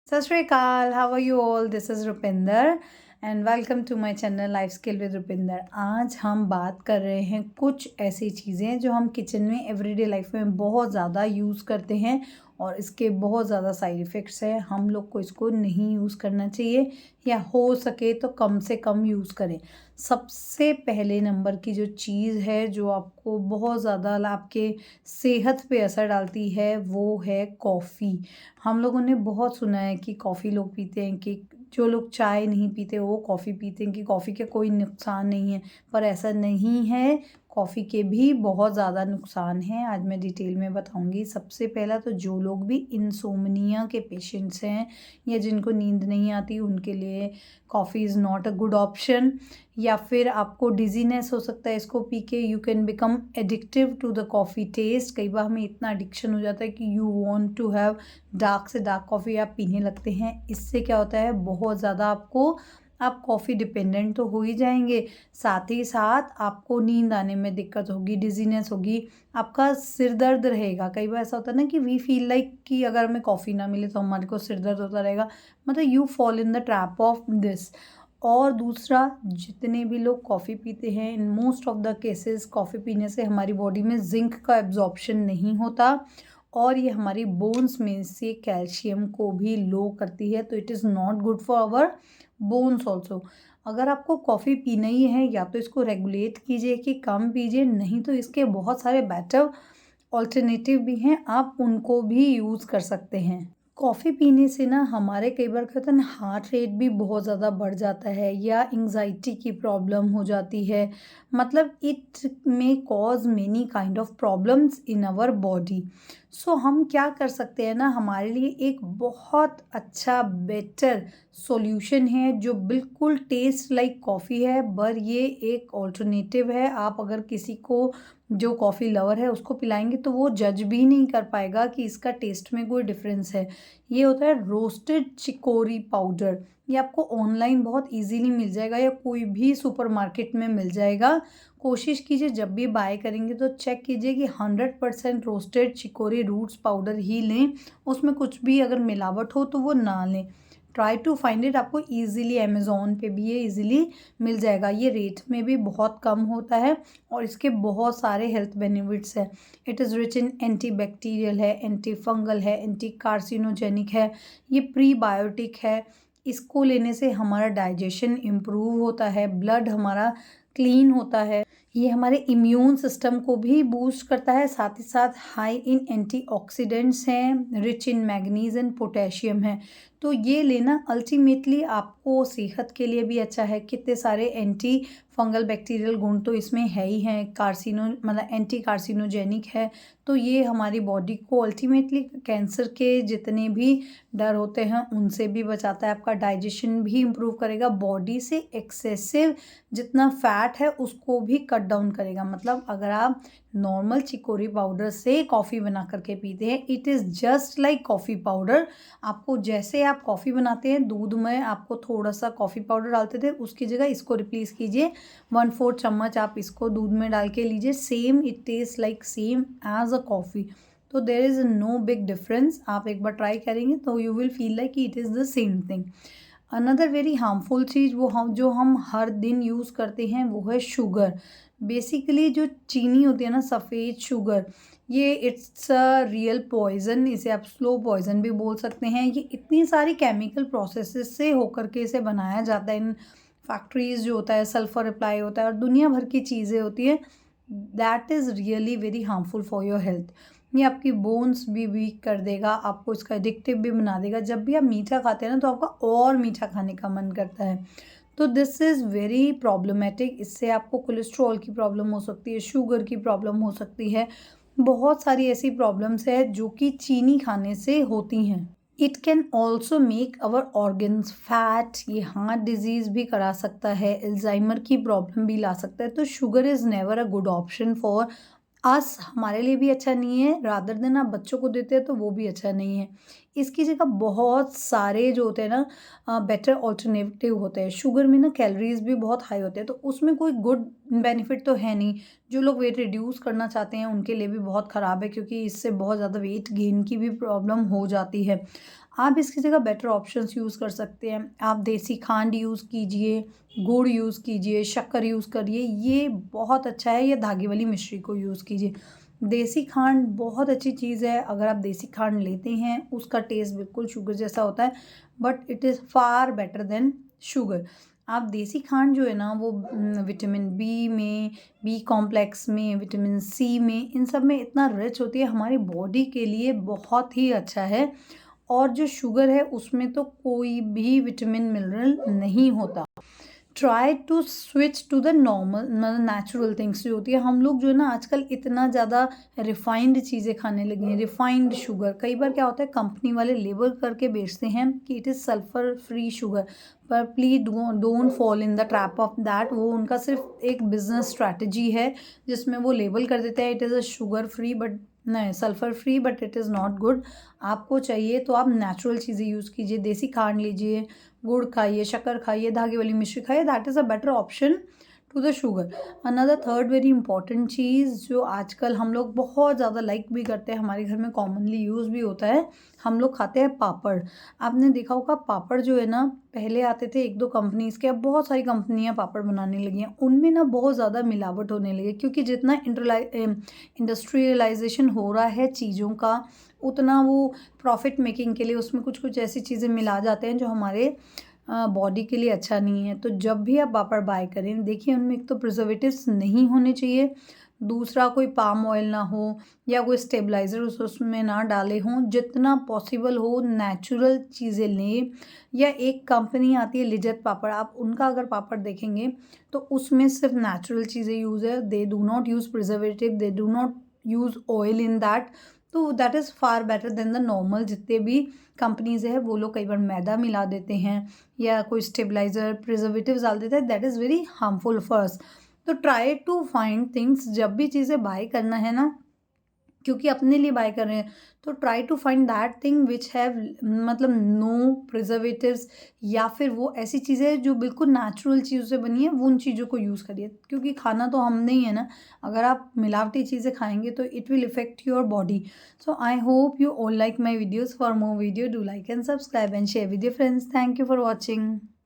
सत Shri Akal, how are you all? This is Rupinder and welcome to my channel life skill with Rupinder. आज हम बात कर रहे हैं कुछ ऐसी चीज़ें जो हम किचन में एवरीडे लाइफ में बहुत ज़्यादा यूज़ करते हैं और इसके बहुत ज़्यादा साइड इफ़ेक्ट्स हैं। हम लोग को इसको नहीं यूज़ करना चाहिए या हो सके तो कम से कम यूज़ करें। सबसे पहले नंबर की जो चीज़ है जो आपको बहुत ज़्यादा आपके सेहत पे असर डालती है वो है कॉफ़ी। हम लोगों ने बहुत सुना है कि कॉफ़ी लोग पीते हैं, कि जो लोग चाय नहीं पीते वो कॉफ़ी पीते हैं, कि कॉफ़ी के कोई नुकसान नहीं है, पर ऐसा नहीं है। कॉफ़ी के भी बहुत ज़्यादा नुकसान हैं। आज मैं डिटेल में बताऊंगी। सबसे पहला तो जो लोग भी इंसोम्निया के पेशेंट्स हैं या जिनको नींद नहीं आती उनके लिए coffee is not a good option. या फिर आपको डिजीनेस हो सकता है इसको पी के, you can become addictive to the coffee taste. कई बार हमें इतना एडिक्शन हो जाता है कि you want to have dark से डार्क कॉफ़ी आप पीने लगते हैं। इससे क्या होता है, बहुत ज़्यादा आप कॉफ़ी डिपेंडेंट तो हो ही जाएंगे, साथ ही साथ आपको नींद आने में दिक्कत होगी, डिजीनेस होगी, आपका सिर दर्द रहेगा। कई बार ऐसा होता है ना कि वी फील लाइक कि अगर हमें कॉफ़ी ना मिले तो हमारे को सिर दर्द होता रहेगा। मतलब you fall in the trap of this. और दूसरा, जितने भी लोग कॉफ़ी पीते हैं, in most of the cases coffee पीने से हमारी बॉडी में जिंक का एब्जॉर्प्शन नहीं होता और ये हमारी बोन्स में से कैल्शियम को भी लो करती है, तो it is not good for our bones also. अगर आपको कॉफ़ी पीना ही है या तो इसको रेगुलेट कीजिए कि कम पीजिए, नहीं तो इसके बहुत सारे बेटर ऑल्टरनेटिव भी हैं, आप उनको भी यूज़ कर सकते हैं। कॉफ़ी पीने से ना हमारे कई बार क्या होता है ना, हार्ट रेट भी बहुत ज़्यादा बढ़ जाता है या एंग्जाइटी की प्रॉब्लम हो जाती है। मतलब it may cause many kind of problems in our body. So हम क्या कर सकते हैं ना, हमारे लिए एक बहुत अच्छा बेटर सॉल्यूशन है जो बिल्कुल टेस्ट लाइक कॉफ़ी है, पर ये एक ऑल्टरनेटिव है। आप अगर किसी को जो कॉफ़ी लवर है उसको पिलाएंगे तो वो जज भी नहीं कर पाएगा कि इसका टेस्ट में कोई डिफरेंस है। ये होता है रोस्टेड चिकोरी पाउडर। ये आपको ऑनलाइन बहुत इजीली मिल जाएगा या कोई भी सुपरमार्केट में मिल जाएगा। कोशिश कीजिए जब भी बाय करेंगे तो चेक कीजिए कि 100% रोस्टेड चिकोरी रूट्स पाउडर ही लें, उसमें कुछ भी अगर मिलावट हो तो वो ना लें। Try to find it. आपको ईजिली अमेज़ोन पे भी ये ईजिली मिल जाएगा। ये रेट में भी बहुत कम होता है और इसके बहुत सारे हेल्थ बेनिफिट्स हैं। It is rich in anti bacterial है, एंटी फंगल है, एंटी कार्सिनोजेनिक है, ये प्रीबायोटिक है। इसको लेने से हमारा डाइजेशन इम्प्रूव होता है, ब्लड हमारा क्लीन होता है, ये हमारे इम्यून सिस्टम को भी बूस्ट करता है, साथ ही साथ हाई इन एंटीऑक्सीडेंट्स हैं, rich in manganese and potassium है। तो ये लेना अल्टीमेटली आपको सेहत के लिए भी अच्छा है। कितने सारे एंटी फंगल बैक्टीरियल गुण तो इसमें है ही हैं, कार्सिनो मतलब एंटी कार्सिनोजेनिक है। तो ये हमारी बॉडी को अल्टीमेटली कैंसर के जितने भी डर होते हैं उनसे भी बचाता है, आपका डाइजेशन भी इम्प्रूव करेगा, बॉडी से एक्सेसिव जितना फैट है उसको भी कट डाउन करेगा। मतलब अगर आप नॉर्मल चिकोरी पाउडर से कॉफ़ी बना करके पीते हैं, it is just like coffee powder. आपको जैसे आप कॉफ़ी बनाते हैं, दूध में आपको थोड़ा सा कॉफ़ी पाउडर डालते थे, उसकी जगह इसको रिप्लेस कीजिए। 1/4 चम्मच आप इसको दूध में डाल के लीजिए, same it taste like same as a coffee. तो there is no big difference. आप एक बार ट्राई करेंगे तो you will feel like it is the same thing. Another very harmful चीज़ जो हम हर दिन यूज़ करते हैं वो है शुगर। बेसिकली जो चीनी होती है ना, सफ़ेद शुगर, ये इट्स अ रियल पॉइज़न। इसे आप स्लो पॉइज़न भी बोल सकते हैं। ये इतनी सारी केमिकल प्रोसेसेस से होकर के इसे बनाया जाता है। इन फैक्ट्रीज़ जो होता है, सल्फ़र अप्लाई होता है और दुनिया भर की चीज़ें होती हैं। That is really very harmful for your health. ये आपकी बोन्स भी वीक कर देगा, आपको इसका एडिक्टिव भी बना देगा। जब भी आप मीठा खाते हैं ना तो आपका और मीठा खाने का मन करता है। तो दिस इज़ वेरी प्रॉब्लमेटिक। इससे आपको कोलेस्ट्रॉल की प्रॉब्लम हो सकती है, शुगर की प्रॉब्लम हो सकती है, बहुत सारी ऐसी प्रॉब्लम्स है जो कि चीनी खाने से होती हैं। It can also make our organs fat. ये हार्ट डिजीज़ भी करा सकता है, अल्जाइमर की प्रॉब्लम भी ला सकता है। तो sugar is never a good option for us. हमारे लिए भी अच्छा नहीं है, रादर देन आप बच्चों को देते हैं तो वो भी अच्छा नहीं है। इसकी जगह बहुत सारे जो होते हैं ना बेटर ऑल्टरनेटिव होते हैं। शुगर में ना कैलोरीज भी बहुत हाई होते हैं, तो उसमें कोई गुड बेनिफिट तो है नहीं। जो लोग वेट रिड्यूस करना चाहते हैं उनके लिए भी बहुत ख़राब है, क्योंकि इससे बहुत ज़्यादा वेट गेन की भी प्रॉब्लम हो जाती है। आप इसकी जगह बेटर ऑप्शंस यूज़ कर सकते हैं। आप देसी खांड यूज़ कीजिए, गुड़ यूज़ कीजिए, शक्कर यूज़ करिए, ये बहुत अच्छा है। या धागे वाली मिश्री को यूज़ कीजिए। देसी खांड बहुत अच्छी चीज़ है। अगर आप देसी खांड लेते हैं, उसका टेस्ट बिल्कुल शुगर जैसा होता है, but it is far better then sugar. आप देसी खांड जो है ना, वो विटामिन बी में, बी कॉम्प्लेक्स में, विटामिन सी में, इन सब में इतना रिच होती है, हमारी बॉडी के लिए बहुत ही अच्छा है। और जो शुगर है उसमें तो कोई भी विटामिन मिनरल नहीं होता। Try to switch to the normal, मतलब नेचुरल थिंग्स जो होती है। हम लोग जो है ना आजकल इतना ज़्यादा रिफाइंड चीज़ें खाने लगे हैं, रिफाइंड शुगर। कई बार क्या होता है, कंपनी वाले लेबल करके बेचते हैं कि it is sulphur free sugar, पर please don't fall in the trap of that. वो उनका सिर्फ एक बिजनेस स्ट्रैटेजी है जिसमें वो लेबल कर देते हैं it is a sugar free, but नहीं, sulphur free, but it is not good. आपको चाहिए तो आप नेचुरल चीज़ें यूज़ कीजिए, देसी खांड लीजिए, गुड़ खाइए, शक्कर खाइए, धागे वाली मिश्री खाइए। That is a better option to the sugar. Another third very important चीज़ जो आजकल हम लोग बहुत ज़्यादा लाइक भी करते हैं, हमारे घर में कॉमनली यूज़ भी होता है, हम लोग खाते हैं पापड़। आपने देखा होगा पापड़ जो है ना, पहले आते थे एक दो कंपनीज़ के, अब बहुत सारी कंपनियां पापड़ बनाने लगी हैं। उनमें ना बहुत ज़्यादा मिलावट होने लगी, क्योंकि जितना इंडस्ट्रियलाइजेशन हो रहा है चीज़ों का, उतना वो प्रॉफिट मेकिंग के लिए उसमें कुछ कुछ ऐसी चीज़ें मिला जाते हैं जो हमारे बॉडी के लिए अच्छा नहीं है। तो जब भी आप पापड़ बाय करें, देखिए उनमें एक तो प्रिजर्वेटिव्स नहीं होने चाहिए, दूसरा कोई पाम ऑयल ना हो, या कोई स्टेबलाइज़र उसमें ना डाले हों। जितना पॉसिबल हो नेचुरल चीज़ें लें। या एक कंपनी आती है लिज्जत पापड़, आप उनका अगर पापड़ देखेंगे तो उसमें सिर्फ नेचुरल चीज़ें यूज़ है। They do not use preservative, they do not use oil in that. तो that is far better than the normal. जितने भी कंपनीज़ है वो लोग कई बार मैदा मिला देते हैं या कोई स्टेबलाइज़र प्रिजर्वेटिव्स डाल देते हैं, that is very harmful for us. तो ट्राई टू फाइंड थिंग्स, जब भी चीज़ें बाय करना है ना, क्योंकि अपने लिए बाय कर रहे हैं, तो try to find that thing which have, मतलब नो प्रिजर्वेटिव्स, या फिर वो ऐसी चीज़ें जो बिल्कुल नेचुरल चीज़ों से बनी है, वो उन चीज़ों को यूज़ करिए। क्योंकि खाना तो हमने ही है ना, अगर आप मिलावटी चीज़ें खाएंगे तो it will effect your body. So I hope you all like my videos. For more video do like and subscribe and share with your friends. Thank you for watching.